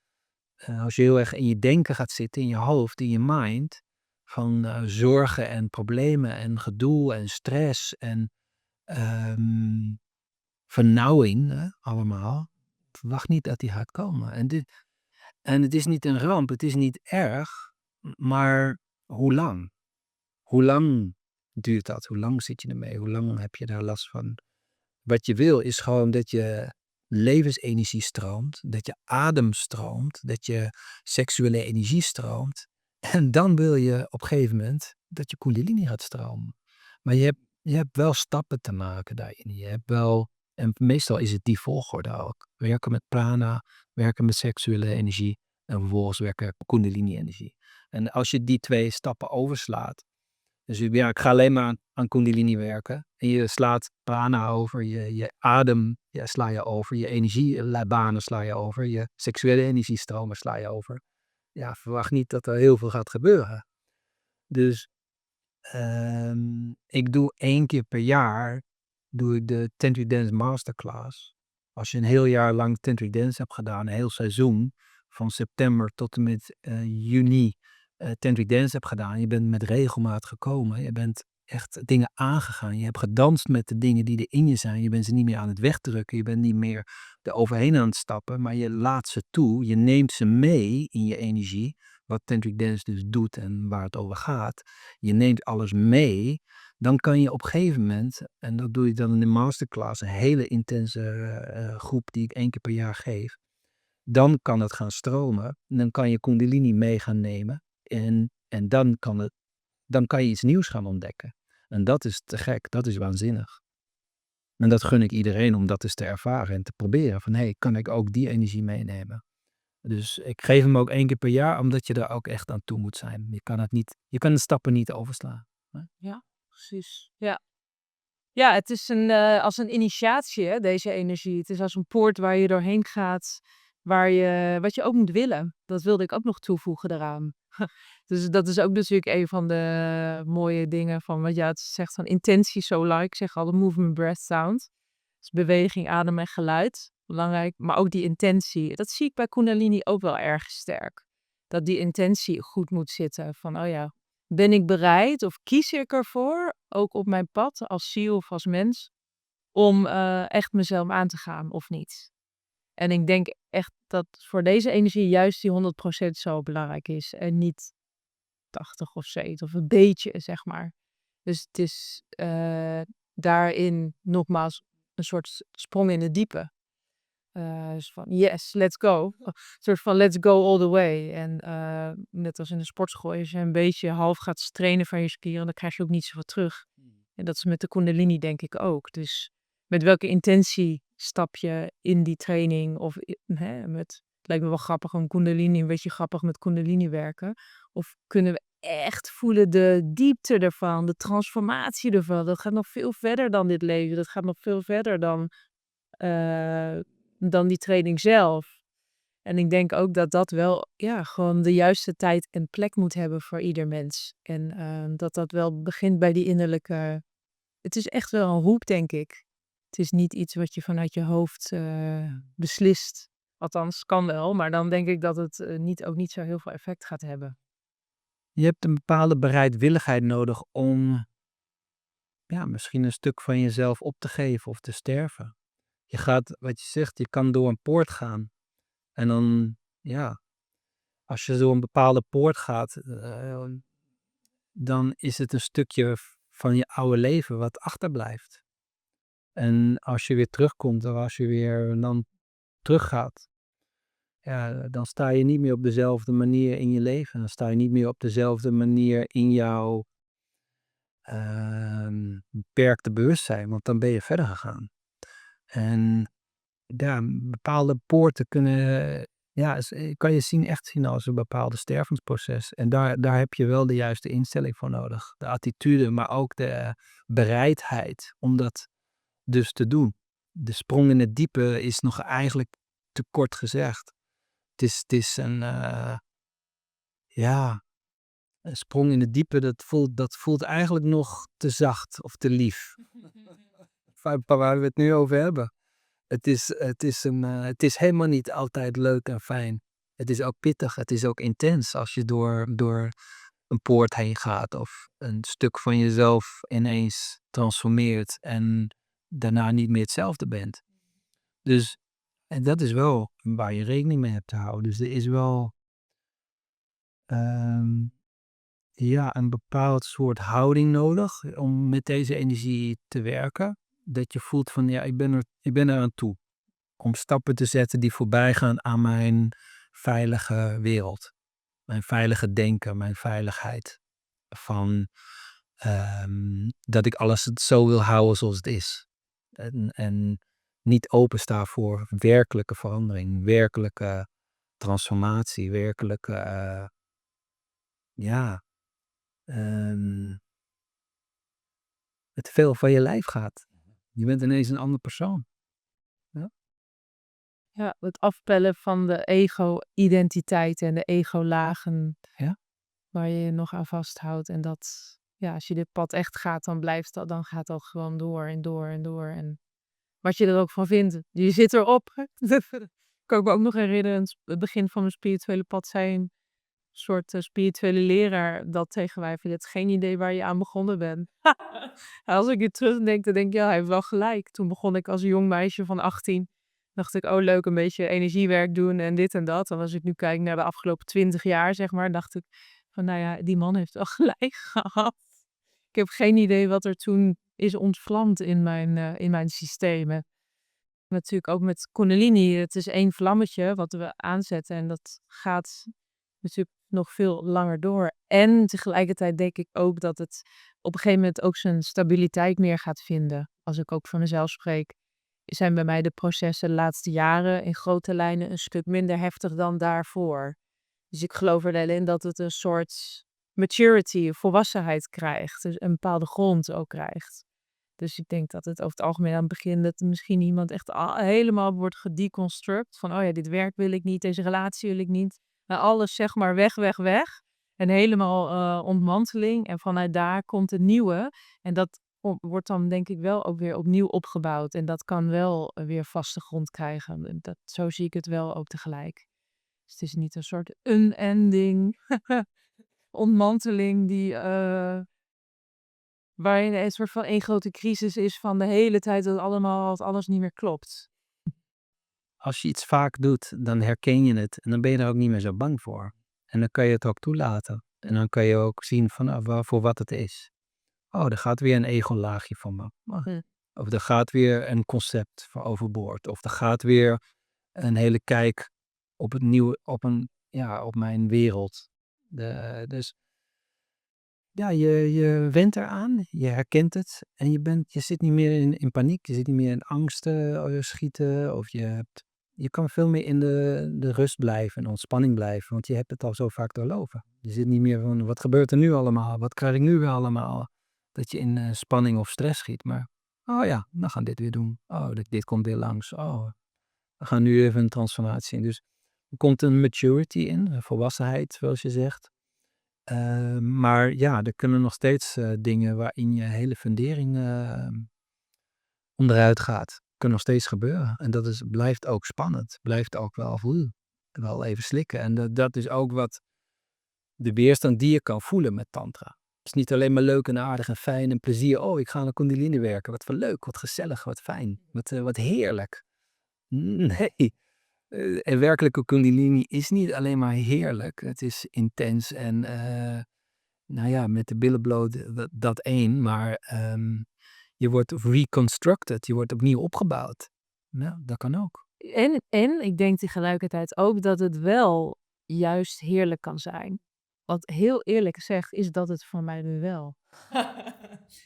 Als je heel erg in je denken gaat zitten, in je hoofd, in je mind. Van zorgen en problemen en gedoe en stress en vernauwing allemaal. Verwacht niet dat die gaat komen. En het is niet een ramp, het is niet erg. Maar hoe lang? Hoe lang duurt dat? Hoe lang zit je ermee? Hoe lang heb je daar last van? Wat je wil is gewoon dat je levensenergie stroomt, dat je adem stroomt, dat je seksuele energie stroomt. En dan wil je op een gegeven moment dat je Kundalini gaat stromen. Maar je hebt je hebt wel stappen te maken daarin. Je hebt wel, en meestal is het die volgorde ook. Werken met prana, werken met seksuele energie en vervolgens werken kundalini-energie. En als je die 2 stappen overslaat, dus ja, ik ga alleen maar aan kundalini werken en je slaat prana over, je adem sla je over, je energiebanen sla je over, je seksuele energiestromen sla je over. Ja, verwacht niet dat er heel veel gaat gebeuren. Dus ik doe 1 keer per jaar doe ik de Tantric Dance Masterclass. Als je een heel jaar lang Tantric Dance hebt gedaan, een heel seizoen, van september tot en met juni Tantric Dance hebt gedaan, je bent met regelmaat gekomen, je bent echt dingen aangegaan, je hebt gedanst met de dingen die er in je zijn, je bent ze niet meer aan het wegdrukken, je bent niet meer er overheen aan het stappen, maar je laat ze toe, je neemt ze mee in je energie, wat Tantric Dance dus doet en waar het over gaat. Je neemt alles mee, dan kan je op een gegeven moment, en dat doe je dan in de masterclass, een hele intense groep die ik 1 keer per jaar geef. Dan kan het gaan stromen. En dan kan je kundalini mee gaan nemen. En dan kan je iets nieuws gaan ontdekken. En dat is te gek, dat is waanzinnig. En dat gun ik iedereen om dat eens te ervaren en te proberen. Van kan ik ook die energie meenemen? Dus ik geef hem ook 1 keer per jaar, omdat je er ook echt aan toe moet zijn. Je kan de stappen niet overslaan. Ja, precies. Ja. Ja, het is als een initiatie, hè, deze energie. Het is als een poort waar je doorheen gaat, wat je ook moet willen. Dat wilde ik ook nog toevoegen daaraan. Dus dat is ook natuurlijk een van de mooie dingen van wat het zegt van intentie so like. Ik zeg al, de movement, breath, sound. Dus beweging, adem en geluid. Belangrijk. Maar ook die intentie. Dat zie ik bij Kundalini ook wel erg sterk. Dat die intentie goed moet zitten. Van, oh ja, ben ik bereid of kies ik ervoor, ook op mijn pad als ziel of als mens, om echt mezelf aan te gaan of niet? En ik denk echt dat voor deze energie juist die 100% zo belangrijk is en niet 80 of 70 of een beetje, zeg maar. Dus het is daarin nogmaals een soort sprong in het diepe. Dus van yes, let's go. Een soort van let's go all the way. En net als in de sportschool, als je een beetje half gaat trainen van je spieren, dan krijg je ook niet zoveel terug. En dat is met de Kundalini denk ik ook. Dus met welke intentie stap je in die training? Of het lijkt me wel grappig om Kundalini, een beetje grappig met Kundalini werken. Of kunnen we echt voelen de diepte ervan, de transformatie ervan. Dat gaat nog veel verder dan dit leven. Dat gaat nog veel verder dan die training zelf. En ik denk ook dat dat wel gewoon de juiste tijd en plek moet hebben voor ieder mens. En dat wel begint bij die innerlijke. Het is echt wel een roep, denk ik. Het is niet iets wat je vanuit je hoofd beslist. Althans, kan wel, maar dan denk ik dat het ook niet zo heel veel effect gaat hebben. Je hebt een bepaalde bereidwilligheid nodig om misschien een stuk van jezelf op te geven of te sterven. Je gaat, wat je zegt, je kan door een poort gaan. En dan, als je door een bepaalde poort gaat, dan is het een stukje van je oude leven wat achterblijft. En als je weer terugkomt, of als je weer dan teruggaat, dan sta je niet meer op dezelfde manier in je leven. Dan sta je niet meer op dezelfde manier in jouw beperkte bewustzijn, want dan ben je verder gegaan. En bepaalde poorten kan je echt zien als een bepaalde stervensproces. En daar heb je wel de juiste instelling voor nodig. De attitude, maar ook de bereidheid om dat dus te doen. De sprong in het diepe is nog eigenlijk te kort gezegd. Het is een sprong in het diepe, dat voelt eigenlijk nog te zacht of te lief. Waar we het nu over hebben. Het is helemaal niet altijd leuk en fijn. Het is ook pittig, het is ook intens als je door een poort heen gaat of een stuk van jezelf ineens transformeert en daarna niet meer hetzelfde bent. Dus en dat is wel waar je rekening mee hebt te houden. Dus er is wel een bepaald soort houding nodig om met deze energie te werken. Dat je voelt van ik ben er aan toe. Om stappen te zetten die voorbij gaan aan mijn veilige wereld. Mijn veilige denken, mijn veiligheid. Van dat ik alles zo wil houden zoals het is. En niet opensta voor werkelijke verandering, werkelijke transformatie, werkelijke, ehm, het veel van je lijf gaat. Je bent ineens een andere persoon. Ja, het afpellen van de ego-identiteit en de ego-lagen Ja. waar je je nog aan vasthoudt. En dat, ja, als je dit pad echt gaat, dan gaat dat gewoon door en door en door. En wat je er ook van vindt, je zit erop. Kan ik me ook nog herinneren, het begin van mijn spirituele pad zei een soort spirituele leraar dat tegen mij: je hebt geen idee waar je aan begonnen bent. Als ik nu terugdenk, dan denk ik, ja, hij heeft wel gelijk. Toen begon ik als een jong meisje van 18. Dacht ik, oh leuk, een beetje energiewerk doen en dit en dat. En als ik nu kijk naar de afgelopen 20 jaar, zeg maar, dacht ik van, nou ja, die man heeft wel gelijk gehad. Ik heb geen idee wat er toen is ontvlamd in mijn systemen. Natuurlijk ook met Kundalini. Het is één vlammetje wat we aanzetten en dat gaat natuurlijk nog veel langer door. En tegelijkertijd denk ik ook dat het op een gegeven moment ook zijn stabiliteit meer gaat vinden. Als ik ook voor mezelf spreek, zijn bij mij de processen de laatste jaren in grote lijnen een stuk minder heftig dan daarvoor. Dus ik geloof er wel in dat het een soort maturity, volwassenheid krijgt. Dus een bepaalde grond ook krijgt. Dus ik denk dat het over het algemeen aan het begin dat misschien iemand echt helemaal wordt gedeconstruct. Van, oh ja, dit werk wil ik niet, deze relatie wil ik niet. Maar alles zeg maar weg, weg, weg. En helemaal ontmanteling. En vanuit daar komt het nieuwe. En dat wordt dan denk ik wel ook weer opnieuw opgebouwd. En dat kan wel weer vaste grond krijgen. En zo zie ik het wel ook tegelijk. Dus het is niet een soort unending ontmanteling die... waarin een soort van één grote crisis is van de hele tijd dat alles niet meer klopt. Als je iets vaak doet, dan herken je het en dan ben je er ook niet meer zo bang voor. En dan kan je het ook toelaten. En dan kan je ook zien voor wat het is. Oh, er gaat weer een ego-laagje van me. Of er gaat weer een concept voor overboord. Of er gaat weer een hele kijk op het nieuwe, op mijn wereld. Dus ja, je went eraan, je herkent het en je zit niet meer in paniek, je zit niet meer in angsten schieten. Of je kan veel meer in de rust blijven en ontspanning blijven, want je hebt het al zo vaak doorlopen. Je zit niet meer van, wat gebeurt er nu allemaal? Wat krijg ik nu weer allemaal? Dat je in spanning of stress schiet, maar oh ja, we gaan dit weer doen. Oh, dit komt weer langs. Oh, we gaan nu even een transformatie in. Dus er komt een maturity in, een volwassenheid, zoals je zegt. Maar ja, er kunnen nog steeds dingen waarin je hele fundering onderuit gaat. Kan nog steeds gebeuren. En dat blijft ook spannend. Blijft ook wel even slikken. En dat is ook wat de weerstand die je kan voelen met tantra. Het is niet alleen maar leuk en aardig en fijn en plezier. Oh, ik ga aan de Kundalini werken. Wat voor leuk, wat gezellig, wat fijn. Wat heerlijk. Nee. En werkelijke Kundalini is niet alleen maar heerlijk. Het is intens en nou ja, met de billen bloot, dat één. Maar je wordt reconstructed, je wordt opnieuw opgebouwd. Ja, dat kan ook. En ik denk tegelijkertijd ook dat het wel juist heerlijk kan zijn. Want heel eerlijk gezegd is dat het voor mij nu wel.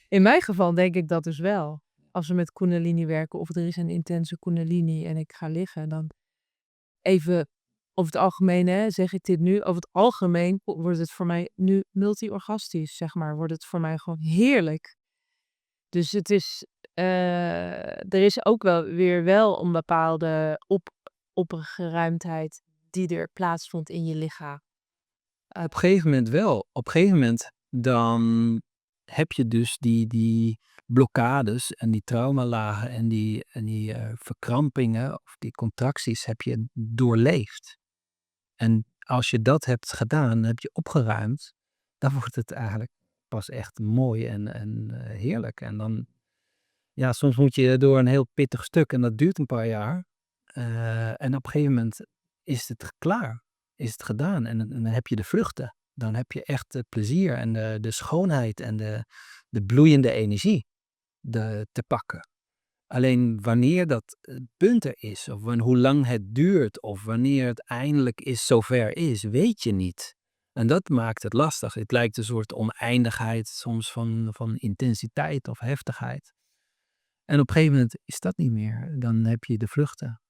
In mijn geval denk ik dat dus wel. Als we met Kundalini werken of er is een intense Kundalini en ik ga liggen, dan even over het algemeen, hè, zeg ik dit nu, over het algemeen wordt het voor mij nu multi-orgastisch, zeg maar. Wordt het voor mij gewoon heerlijk. Dus het is, er is ook wel een bepaalde opgeruimdheid die er plaatsvond in je lichaam. Op een gegeven moment wel. Op een gegeven moment dan heb je dus die blokkades en die traumalagen en die verkrampingen of die contracties heb je doorleefd. En als je dat hebt gedaan, heb je opgeruimd, dan wordt het eigenlijk pas echt mooi en heerlijk. En dan, ja, soms moet je door een heel pittig stuk en dat duurt een paar jaar. En op een gegeven moment is het klaar, is het gedaan en dan heb je de vruchten. Dan heb je echt het plezier en de schoonheid en de bloeiende energie te pakken. Alleen wanneer dat punt er is, of hoe lang het duurt, of wanneer het eindelijk zover is, weet je niet. En dat maakt het lastig. Het lijkt een soort oneindigheid soms van intensiteit of heftigheid. En op een gegeven moment is dat niet meer. Dan heb je de vruchten.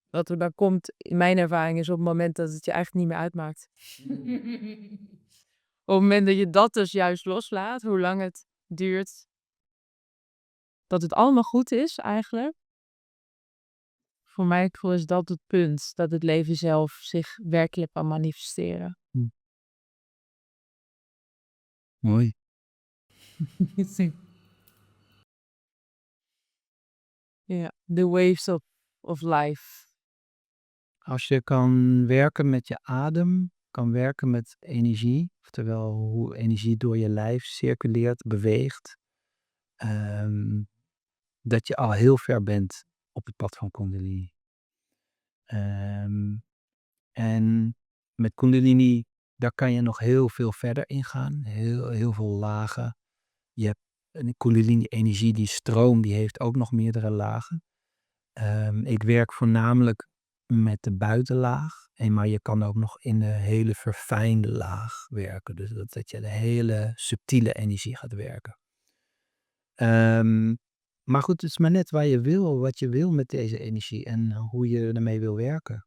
Wat er dan komt, in mijn ervaring, is op het moment dat het je eigenlijk niet meer uitmaakt. Op het moment dat je dat dus juist loslaat, hoe lang het duurt, dat het allemaal goed is eigenlijk. Voor mijn gevoel is dat het punt, dat het leven zelf zich werkelijk kan manifesteren. Mooi. Ja, the waves of life. Als je kan werken met je adem, kan werken met energie, oftewel hoe energie door je lijf circuleert, beweegt, dat je al heel ver bent op het pad van Kundalini. Ehm, en met Kundalini, daar kan je nog heel veel verder in gaan, heel veel lagen. Je hebt een Kundalini-energie, die stroom, die heeft ook nog meerdere lagen. Ik werk voornamelijk met de buitenlaag, maar je kan ook nog in de hele verfijnde laag werken. Dus dat je de hele subtiele energie gaat werken. Maar goed, het is maar net wat je wil met deze energie en hoe je ermee wil werken.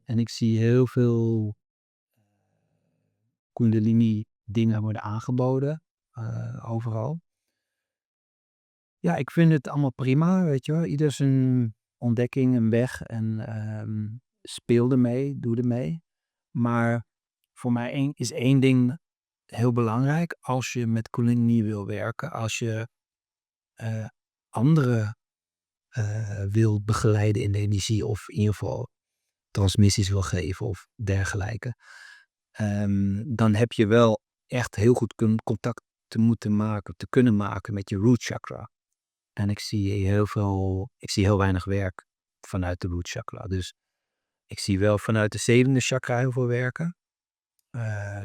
En ik zie heel veel Kundalini dingen worden aangeboden, overal. Ja, ik vind het allemaal prima, weet je wel. Ieder zijn ontdekking, een weg en speel ermee, doe ermee. Maar voor mij is één ding heel belangrijk als je met Kundalini wil werken. Als je anderen wil begeleiden in de energie of in ieder geval transmissies wil geven of dergelijke. Dan heb je wel echt heel goed contact te kunnen maken met je root chakra. En ik zie heel weinig werk vanuit de root chakra. Dus ik zie wel vanuit de zevende chakra heel veel werken.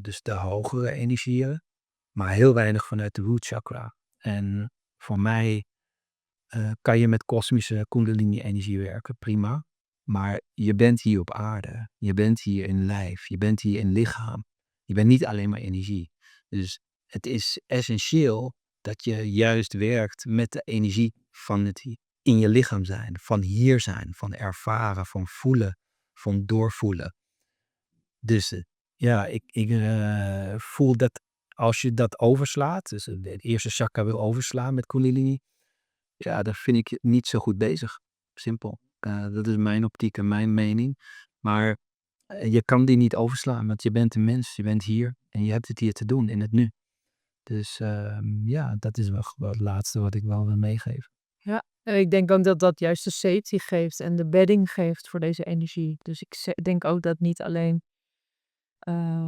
Dus de hogere energieën. Maar heel weinig vanuit de root chakra. En voor mij kan je met kosmische kundalini energie werken, prima. Maar je bent hier op aarde. Je bent hier in lijf. Je bent hier in lichaam. Je bent niet alleen maar energie. Dus het is essentieel dat je juist werkt met de energie van het in je lichaam zijn. Van hier zijn. Van ervaren. Van voelen. Van doorvoelen. Dus ja, ik voel dat als je dat overslaat. Dus het eerste chakra wil overslaan met kundalini. Ja, daar vind ik je niet zo goed bezig. Simpel. Dat is mijn optiek en mijn mening. Maar je kan die niet overslaan, want je bent een mens. Je bent hier en je hebt het hier te doen in het nu. Dus ja, dat is wel het laatste wat ik wel wil meegeven. Ja, en ik denk ook dat dat juist de safety geeft en de bedding geeft voor deze energie. Dus ik denk ook dat het niet alleen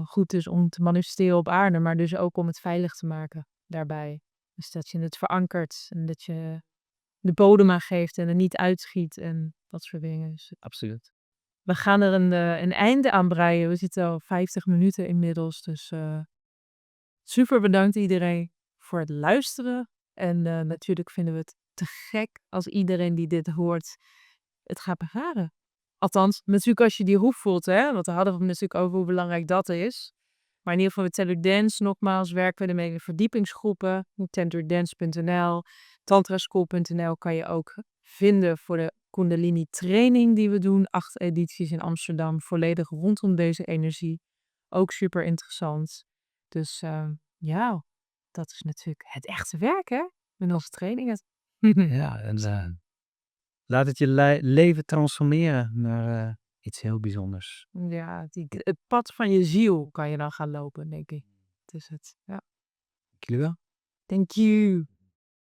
goed is om te manifesteren op aarde, maar dus ook om het veilig te maken daarbij. Dus dat je het verankert en dat je de bodem aan geeft en er niet uitschiet en dat soort dingen. Dus Absoluut. we gaan er een einde aan breien. We zitten al 50 minuten inmiddels. Dus super bedankt iedereen voor het luisteren. En natuurlijk vinden we het te gek als iedereen die dit hoort het gaat begaren. Althans, natuurlijk als je die roep voelt, hè. Want we hadden het natuurlijk over hoe belangrijk dat is. Maar in ieder geval met Tellur Dance, nogmaals, werken we ermee in verdiepingsgroepen. tellurdance.nl, tantraschool.nl kan je ook vinden voor de Kundalini training die we doen. 8 edities in Amsterdam, volledig rondom deze energie. Ook super interessant. Dus ja, dat is natuurlijk het echte werk, hè? Met onze trainingen. Ja, en laat het je leven transformeren naar iets heel bijzonders. Ja, het pad van je ziel kan je dan gaan lopen, denk ik. Het is het. Ja. Dank jullie wel. Thank you.